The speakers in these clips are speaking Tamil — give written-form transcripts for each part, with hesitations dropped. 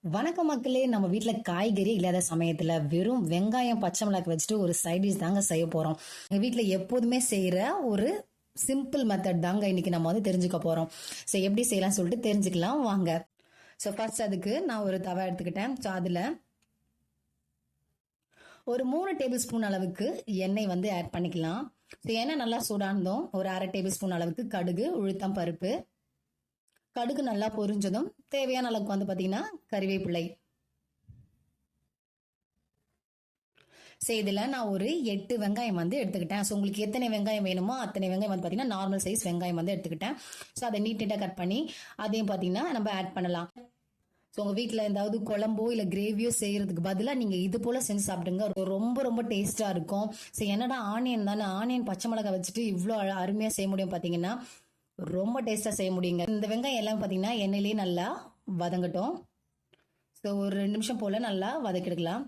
வணக்கம் மக்களே. நம்ம வீட்டுல காய்கறி இல்லாத சமயத்துல வெறும் வெங்காயம் பச்சை மிளகாய் வச்சுட்டு ஒரு சைட் டிஷ் தாங்க செய்ய போறோம். எங்க வீட்டுல எப்போதுமே செய்யற ஒரு சிம்பிள் மெத்தட் தாங்க இன்னைக்கு நம்ம வந்து தெரிஞ்சுக்க போறோம். ஸோ எப்படி செய்யலாம் சொல்லிட்டு தெரிஞ்சுக்கலாம் வாங்க. ஸோ ஃபர்ஸ்ட் அதுக்கு நான் ஒரு தவா எடுத்துக்கிட்டேன். ஸோ அதுல ஒரு 3 டேபிள் ஸ்பூன் அளவுக்கு எண்ணெய் வந்து ஆட் பண்ணிக்கலாம். ஸோ எண்ணெய் நல்லா சூடானதும் ஒரு 1/2 டேபிள் ஸ்பூன் அளவுக்கு கடுகு, உளுத்தம் பருப்பு, கடுகு நல்லா பொரிஞ்சதும் தேவையான அளவுக்கு வந்து பாத்தீங்கன்னா கறிவேப்பிலை. சரி, இதுல நான் ஒரு 8 வெங்காயம் வந்து எடுத்துக்கிட்டேன். ஸோ உங்களுக்கு எத்தனை வெங்காயம் வேணுமோ அத்தனை வெங்காயம் வந்து பாத்தீங்கன்னா நார்மல் சைஸ் வெங்காயம் வந்து எடுத்துக்கிட்டேன். ஸோ அதை நீட்டா கட் பண்ணி அதையும் பாத்தீங்கன்னா நம்ம ஆட் பண்ணலாம். ஸோ உங்க வீட்டில் ஏதாவது குழம்போ இல்லை கிரேவியோ செய்யறதுக்கு பதிலாக நீங்க இது போல செஞ்சு சாப்பிடுங்க. ரொம்ப ரொம்ப டேஸ்டா இருக்கும். ஸோ என்னடா ஆனியன் தானே, ஆனியன் பச்சை மிளகாய் வச்சுட்டு இவ்வளோ அருமையா செய்ய முடியும் பாத்தீங்கன்னா ரொம்ப டேஸ்டா செய்ய முடியுங்க. இந்த வெங்காயம் எல்லாம் பாத்தீங்கன்னா எண்ணெயிலேயே நல்லா வதங்கட்டும். ஸோ ஒரு 2 நிமிஷம் போல நல்லா வதக்கிடலாம்.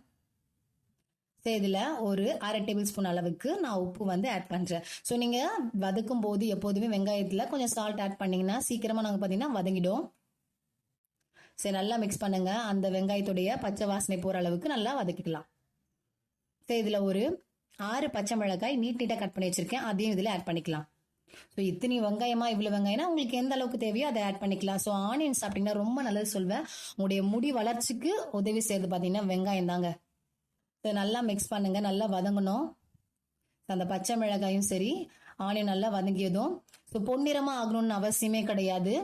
ஸோ இதுல ஒரு 1/2 டேபிள் ஸ்பூன் அளவுக்கு நான் உப்பு வந்து ஆட் பண்றேன். ஸோ நீங்க வதக்கும் போது எப்போதுமே வெங்காயத்துல கொஞ்சம் சால்ட் ஆட் பண்ணீங்கன்னா சீக்கிரமா நாங்க பாத்தீங்கன்னா வதங்கிடும். சரி, நல்லா மிக்ஸ் பண்ணுங்க. அந்த வெங்காயத்துடைய பச்சை வாசனை போற அளவுக்கு நல்லா வதக்கிக்கலாம். சரி, இதுல ஒரு 6 பச்சை மிளகாய் நீட்டா கட் பண்ணி வச்சிருக்கேன். அதையும் இதுல ஆட் பண்ணிக்கலாம். ஸோ இத்தனை வெங்காயமா இவ்வளவு வெங்காயம்னா உங்களுக்கு எந்த அளவுக்கு தேவையோ அதை ஆட் பண்ணிக்கலாம். ஸோ ஆனியன் சாப்பிட்டீங்கன்னா ரொம்ப நல்லது சொல்வேன். உங்களுடைய முடி வளர்ச்சிக்கு உதவி செய்யறது பாத்தீங்கன்னா வெங்காயம் தாங்க. ஸோ நல்லா மிக்ஸ் பண்ணுங்க, நல்லா வதங்கணும். அந்த பச்சை மிளகாயும் சரி ஆனியன் நல்லா வதங்கியதும் ஸோ பொன்னிறமா ஆகணும்னு அவசியமே கிடையாது.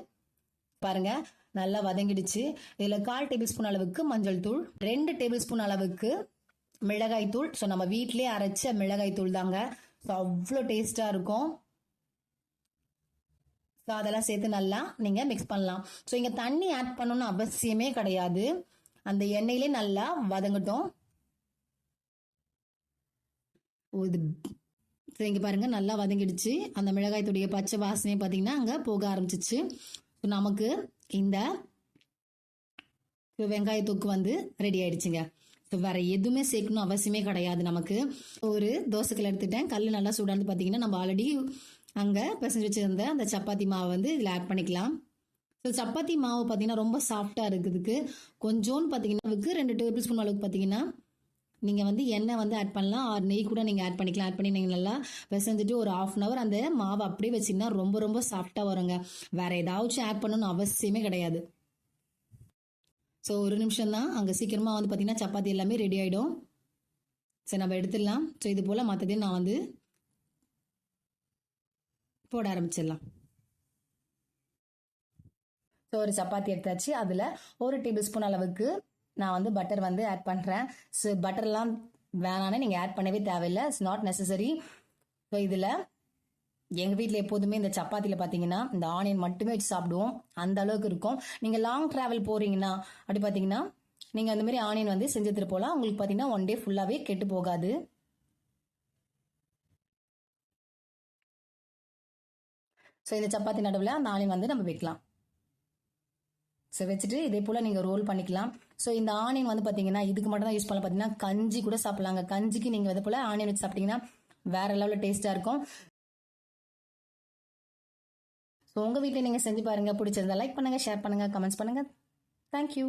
பாருங்க நல்லா வதங்கிடுச்சு. இதுல 1/4 டேபிள் ஸ்பூன் அளவுக்கு மஞ்சள் தூள், 2 டேபிள் ஸ்பூன் அளவுக்கு மிளகாய் தூள். ஸோ நம்ம வீட்டிலேயே அரைச்ச மிளகாய் தூள் தாங்க. ஸோ அவ்வளோ டேஸ்டா இருக்கும். ஸோ அதெல்லாம் சேர்த்து நல்லா நீங்க மிக்ஸ் பண்ணலாம். ஸோ இங்க தண்ணி ஆட் பண்ணணும்னு அவசியமே கிடையாது. அந்த எண்ணெயிலே நல்லா வதங்கட்டும். இங்க பாருங்க நல்லா வதங்கிடுச்சு. அந்த மிளகாயத்துடைய பச்சை வாசனை பாத்தீங்கன்னா அங்க போக ஆரம்பிச்சிச்சு. நமக்கு இந்த வெங்காய தொக்கு வந்து ரெடி ஆயிடுச்சுங்க. வேற எதுவுமே சேர்க்கணும் அவசியமே கிடையாது. நமக்கு ஒரு தோசைக்கல் எடுத்துட்டேன். கல் நல்லா சூடானது பாத்தீங்கன்னா நம்ம ஆல்ரெடி அங்க பிசைஞ்சு வச்சிருந்த அந்த சப்பாத்தி மாவு வந்து இதுல ஆட் பண்ணிக்கலாம். ஸோ சப்பாத்தி மாவு பாத்தீங்கன்னா ரொம்ப சாஃப்டா இருக்குதுக்கு கொஞ்சோன்னு பாத்தீங்கன்னா 2 டேபிள் ஸ்பூன் அளவுக்கு பாத்தீங்கன்னா நீங்க வந்து எண்ணெய் வந்து ஆட் பண்ணலாம், ஆர் நெய் கூட நீங்க ஆட் பண்ணிக்கலாம். ஆட் பண்ணி நீங்க நல்லா பிசைஞ்சிட்டு ஒரு 1/2 hour அந்த மாவு அப்படியே வச்சீங்கன்னா ரொம்ப ரொம்ப சாஃப்டா வருங்க. வேற ஏதாச்சும் ஆட் பண்ணணும்னு அவசியமே கிடையாது. ஸோ ஒரு நிமிஷம் தான், அங்க சீக்கிரமா வந்து பாத்தீங்கன்னா சப்பாத்தி எல்லாமே ரெடி ஆயிடும். சரி, நம்ம எடுத்துடலாம். ஸோ இது போல மற்றதையும் நான் வந்து போட ஆரம்பிச்சிடலாம். ஸோ ஒரு சப்பாத்தி எடுத்தாச்சு. அதுல 1 டேபிள் ஸ்பூன் அளவுக்கு நான் வந்து பட்டர் வந்து ஆட் பண்றேன். ஸோ பட்டர்லாம் வேணான்னு நீங்க ஆட் பண்ணவே தேவையில்லை. It's not necessary. ஸோ இதுல எங்க வீட்டில் எப்போதுமே இந்த சப்பாத்தியில பாத்தீங்கன்னா இந்த ஆனியன் மட்டுமே வச்சு சாப்பிடுவோம். அந்த அளவுக்கு இருக்கும். நீங்க லாங் டிராவல் போறீங்கன்னா அப்படி பாத்தீங்கன்னா நீங்க அந்த மாதிரி ஆனியன் வந்து செஞ்சுட்டு போலாம். உங்களுக்கு பாத்தீங்கன்னா 1 டே ஃபுல்லாவே கெட்டு போகாது. ஸோ இந்த சப்பாத்தி நடுவில் அந்த ஆனியன் வந்து நம்ம வைக்கலாம். ஸோ வச்சுட்டு இதே போல நீங்க ரோல் பண்ணிக்கலாம். ஸோ இந்த ஆனியன் வந்து பாத்தீங்கன்னா இதுக்கு மட்டும் தான் யூஸ் பண்ணலாம். பாத்தீங்கன்னா கஞ்சி கூட சாப்பிடலாங்க. கஞ்சிக்கு நீங்க இதே போல ஆனியன் வச்சு சாப்பிட்டீங்கன்னா வேற லெவலில் டேஸ்டா இருக்கும். ஸோ உங்க வீட்டில் நீங்க செஞ்சு பாருங்க. பிடிச்சிருந்தா லைக் பண்ணுங்க, ஷேர் பண்ணுங்க, கமெண்ட்ஸ் பண்ணுங்க. தேங்க்யூ.